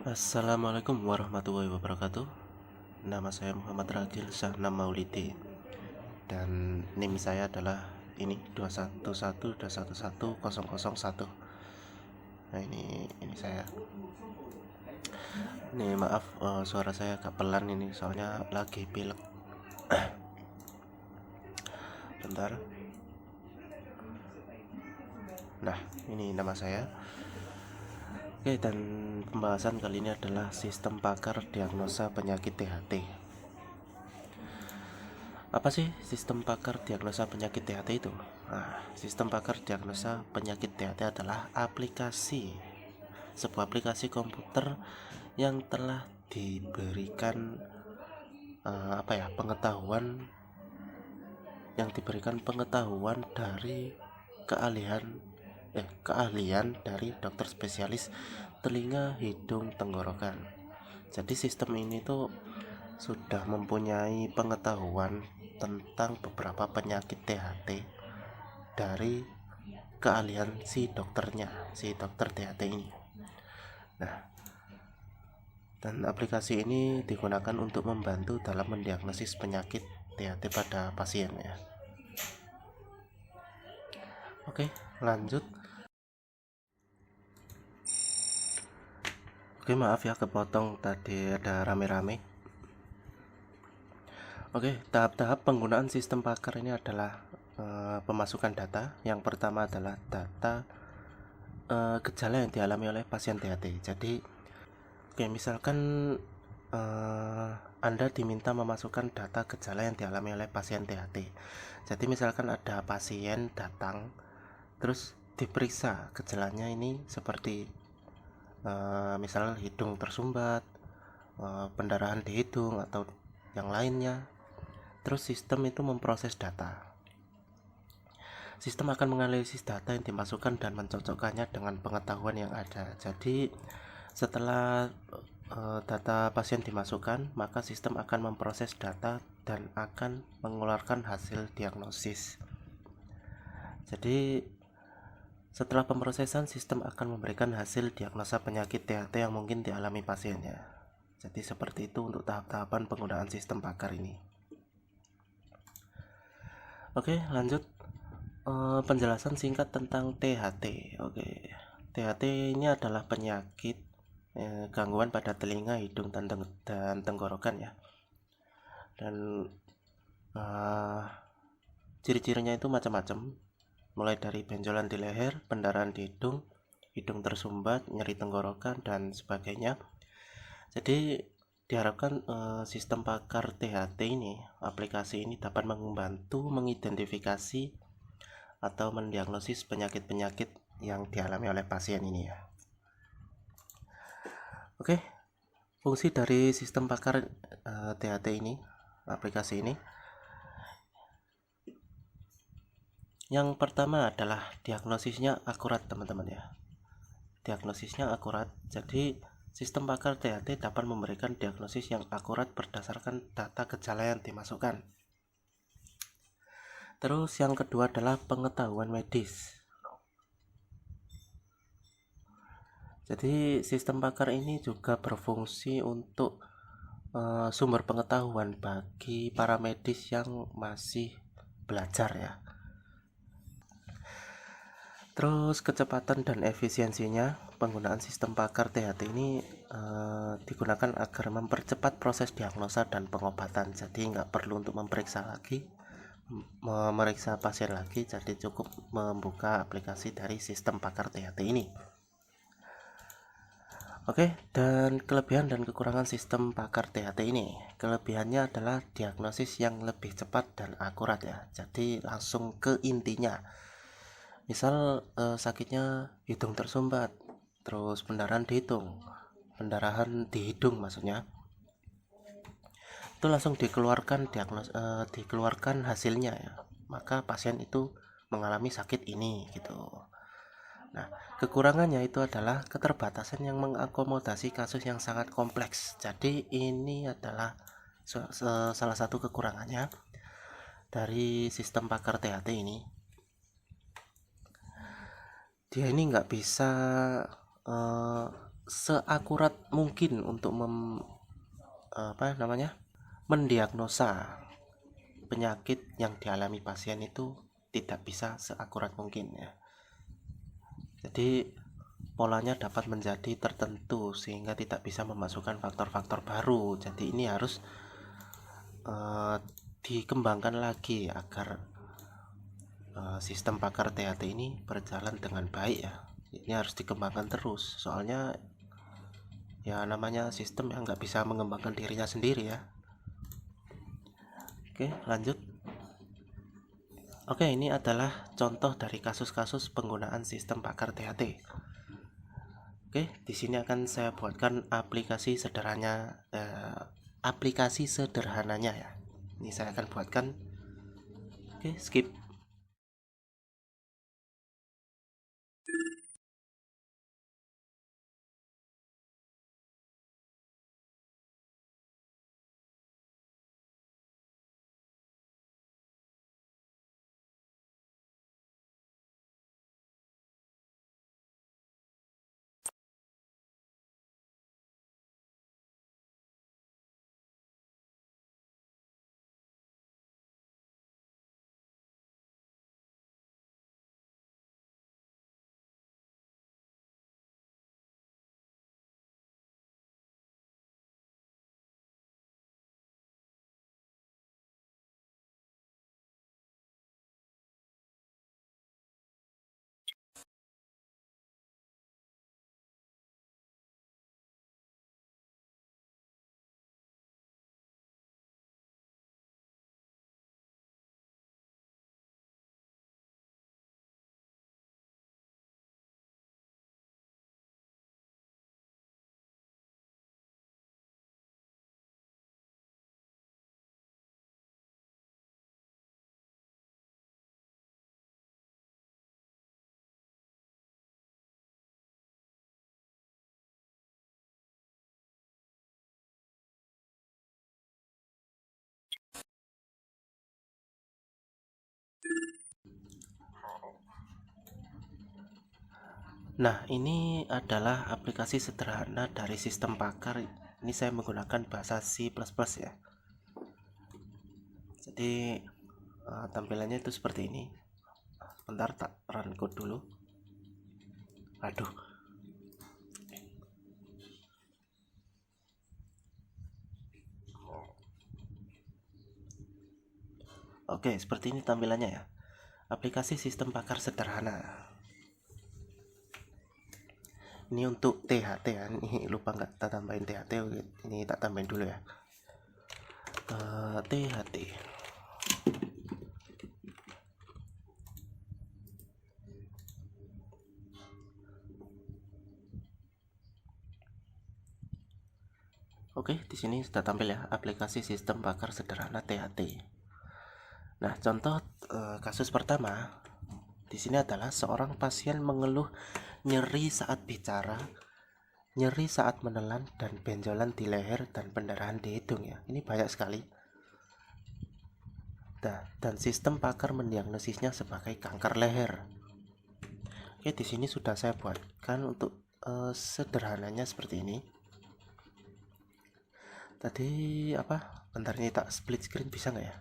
Assalamualaikum warahmatullahi wabarakatuh. Nama saya Muhammad Ragil Syahnam Maulidi dan NIM saya adalah ini 211211001. Nah, ini saya. Ini maaf, suara saya agak pelan ini soalnya lagi pilek. Bentar. Nah, ini nama saya. Oke, dan pembahasan kali ini adalah sistem pakar diagnosa penyakit THT. Apa sih sistem pakar diagnosa penyakit THT itu? Nah, sistem pakar diagnosa penyakit THT adalah sebuah aplikasi komputer yang telah diberikan pengetahuan dari keahlian dari dokter spesialis telinga, hidung, tenggorokan. Jadi sistem ini tuh sudah mempunyai pengetahuan tentang beberapa penyakit THT dari keahlian si dokter THT ini. Nah, dan aplikasi ini digunakan untuk membantu dalam mendiagnosis penyakit THT pada pasien ya. Oke, lanjut. Oke, maaf ya kepotong tadi ada rame-rame. Oke, tahap-tahap penggunaan sistem pakar ini adalah pemasukan data. Yang pertama adalah data gejala yang dialami oleh pasien THT. Jadi, misalkan Anda diminta memasukkan data gejala yang dialami oleh pasien THT. Jadi, misalkan ada pasien datang, terus diperiksa gejalanya ini seperti misal hidung tersumbat, pendarahan di hidung atau yang lainnya. Terus sistem itu memproses data. Sistem akan menganalisis data yang dimasukkan dan mencocokkannya dengan pengetahuan yang ada. Jadi setelah data pasien dimasukkan, maka sistem akan memproses data dan akan mengeluarkan hasil diagnosis. Jadi setelah pemrosesan, sistem akan memberikan hasil diagnosa penyakit THT yang mungkin dialami pasiennya. Jadi seperti itu untuk tahap-tahapan penggunaan sistem pakar ini. Oke, lanjut. Penjelasan singkat tentang THT. Oke, THT ini adalah penyakit gangguan pada telinga, hidung, dan tenggorokan ya. Dan ciri-cirinya itu macam-macam, mulai dari benjolan di leher, pendarahan di hidung tersumbat, nyeri tenggorokan, dan sebagainya. Jadi diharapkan sistem pakar THT ini, aplikasi ini dapat membantu mengidentifikasi atau mendiagnosis penyakit-penyakit yang dialami oleh pasien ini ya. Oke, fungsi dari sistem pakar THT ini, aplikasi ini, yang pertama adalah diagnosisnya akurat teman-teman ya. Diagnosisnya akurat. Jadi sistem pakar THT dapat memberikan diagnosis yang akurat berdasarkan data gejala yang dimasukkan. Terus yang kedua adalah pengetahuan medis. Jadi sistem pakar ini juga berfungsi untuk sumber pengetahuan bagi para medis yang masih belajar ya. Terus kecepatan dan efisiensinya penggunaan sistem pakar THT ini digunakan agar mempercepat proses diagnosa dan pengobatan. Jadi nggak perlu untuk memeriksa pasien lagi, jadi cukup membuka aplikasi dari sistem pakar THT ini. Oke, dan kelebihan dan kekurangan sistem pakar THT ini. Kelebihannya adalah diagnosis yang lebih cepat dan akurat ya. Jadi langsung ke intinya. Misal sakitnya hidung tersumbat, terus pendarahan di hidung maksudnya, itu langsung dikeluarkan hasilnya ya. Maka pasien itu mengalami sakit ini gitu. Nah, kekurangannya itu adalah keterbatasan yang mengakomodasi kasus yang sangat kompleks. Jadi ini adalah salah satu kekurangannya dari sistem pakar THT ini. Dia ini nggak bisa seakurat mungkin untuk mendiagnosa penyakit yang dialami pasien itu tidak bisa seakurat mungkin ya. Jadi polanya dapat menjadi tertentu sehingga tidak bisa memasukkan faktor-faktor baru. Jadi ini harus dikembangkan lagi agar sistem pakar THT ini berjalan dengan baik ya. Ini harus dikembangkan terus, soalnya ya namanya sistem yang nggak bisa mengembangkan dirinya sendiri ya. Oke, lanjut. Oke, ini adalah contoh dari kasus-kasus penggunaan sistem pakar THT. Oke, di sini akan saya buatkan aplikasi sederhananya ya. Ini saya akan buatkan. Oke, skip. Nah, ini adalah aplikasi sederhana dari sistem pakar. Ini saya menggunakan bahasa C++ ya. Jadi tampilannya itu seperti ini. Bentar, tak run code dulu. Aduh. Oke, seperti ini tampilannya ya. Aplikasi sistem pakar sederhana. Ini untuk THT ya. Ini lupa nggak tak tambahin THT. Ini tak tambahin dulu ya. THT. Oke, di sini sudah tampil ya aplikasi sistem pakar sederhana THT. Nah, contoh kasus pertama di sini adalah seorang pasien mengeluh nyeri saat bicara, nyeri saat menelan, dan benjolan di leher dan pendarahan di hidung ya. Ini banyak sekali. Nah, dan sistem pakar mendiagnosisnya sebagai kanker leher. Oke, di sini sudah saya buatkan untuk sederhananya seperti ini. Tadi apa? Bentar, ini tak split screen bisa nggak ya?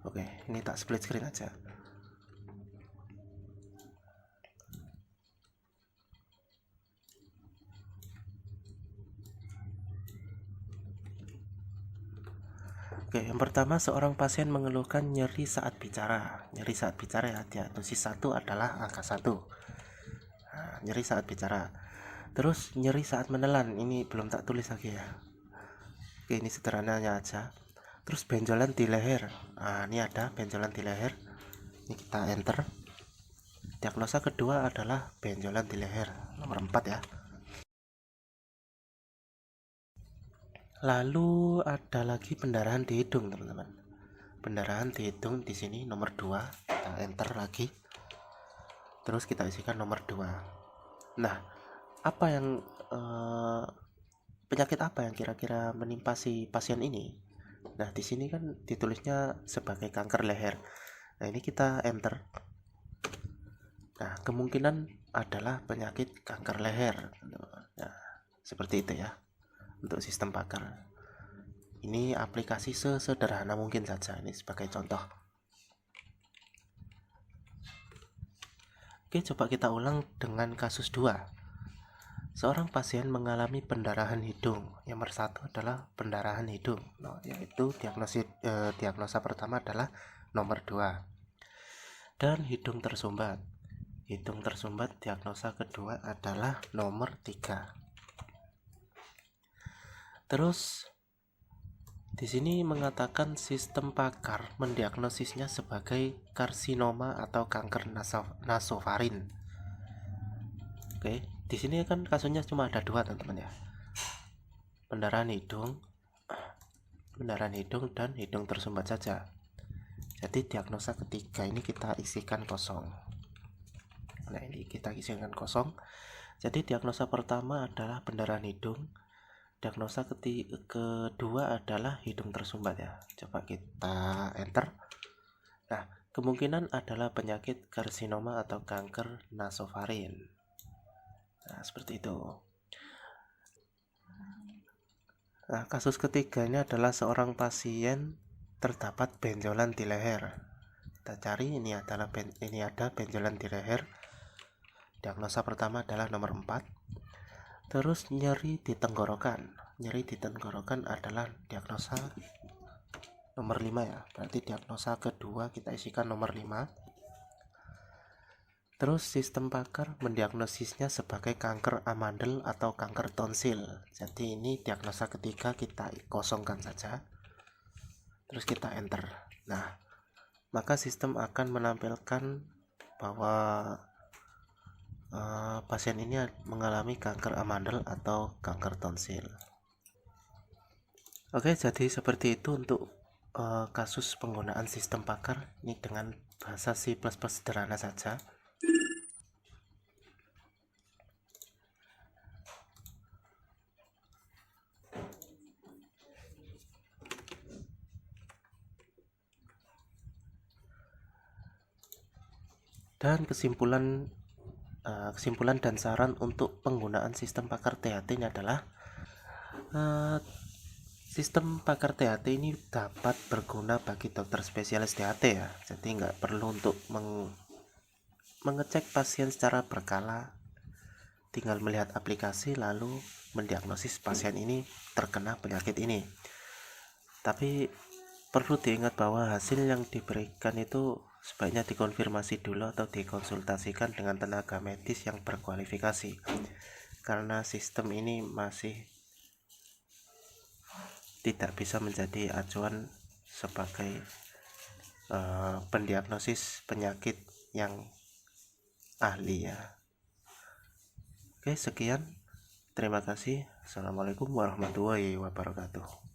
Oke, ini tak split screen aja. Oke, yang pertama seorang pasien mengeluhkan nyeri saat bicara. Nyeri saat bicara ya, diagnosis 1 adalah angka 1. Nah, nyeri saat bicara. Terus nyeri saat menelan, ini belum tak tulis lagi ya. Oke, ini sederhananya aja. Terus benjolan di leher. Nah, ini ada benjolan di leher. Ini kita enter. Diagnosa kedua adalah benjolan di leher, nomor 4 ya. Lalu ada lagi pendarahan di hidung, teman-teman. Pendarahan di hidung di sini nomor 2. Kita enter lagi. Terus kita isikan nomor 2. Nah, apa yang penyakit apa yang kira-kira menimpa si pasien ini? Nah, di sini kan ditulisnya sebagai kanker leher. Nah, ini kita enter. Nah, kemungkinan adalah penyakit kanker leher. Nah, seperti itu ya untuk sistem pakar. Ini aplikasi sesederhana mungkin saja, ini sebagai contoh. Oke, coba kita ulang dengan kasus 2. Seorang pasien mengalami pendarahan hidung. Yang nomor 1 adalah pendarahan hidung. Nah, yaitu diagnosa pertama adalah nomor 2. Dan hidung tersumbat. Hidung tersumbat diagnosa kedua adalah nomor 3. Terus di sini mengatakan sistem pakar mendiagnosisnya sebagai karsinoma atau kanker nasofarin. Oke, di sini kan kasusnya cuma ada 2, teman-teman ya. Pendarahan hidung dan hidung tersumbat saja. Jadi diagnosa ketiga ini kita isikan kosong. Nah, ini kita isikan kosong. Jadi diagnosa pertama adalah pendarahan hidung. Diagnosa kedua adalah hidung tersumbat ya. Coba kita enter. Nah, kemungkinan adalah penyakit karsinoma atau kanker nasofarin. Nah, seperti itu. Nah, kasus ketiganya adalah seorang pasien terdapat benjolan di leher. Kita cari, ini ada benjolan di leher. Diagnosa pertama adalah nomor 4. Terus nyeri di tenggorokan. Nyeri di tenggorokan adalah diagnosa nomor 5 ya. Berarti diagnosa kedua kita isikan nomor 5. Terus sistem pakar mendiagnosisnya sebagai kanker amandel atau kanker tonsil. Jadi ini diagnosa ketiga kita kosongkan saja. Terus kita enter. Nah, maka sistem akan menampilkan bahwa pasien ini mengalami kanker amandel atau kanker tonsil. Oke, jadi seperti itu untuk kasus penggunaan sistem pakar ini dengan bahasa C++ sederhana saja. Dan kesimpulan dan saran untuk penggunaan sistem pakar THT ini adalah sistem pakar THT ini dapat berguna bagi dokter spesialis THT ya. Jadi nggak perlu untuk mengecek pasien secara berkala, tinggal melihat aplikasi lalu mendiagnosis pasien ini terkena penyakit ini. Tapi perlu diingat bahwa hasil yang diberikan itu sebaiknya dikonfirmasi dulu atau dikonsultasikan dengan tenaga medis yang berkualifikasi, karena sistem ini masih tidak bisa menjadi acuan sebagai pendiagnosis penyakit yang ahli ya. Oke, sekian. Terima kasih. Assalamualaikum warahmatullahi wabarakatuh.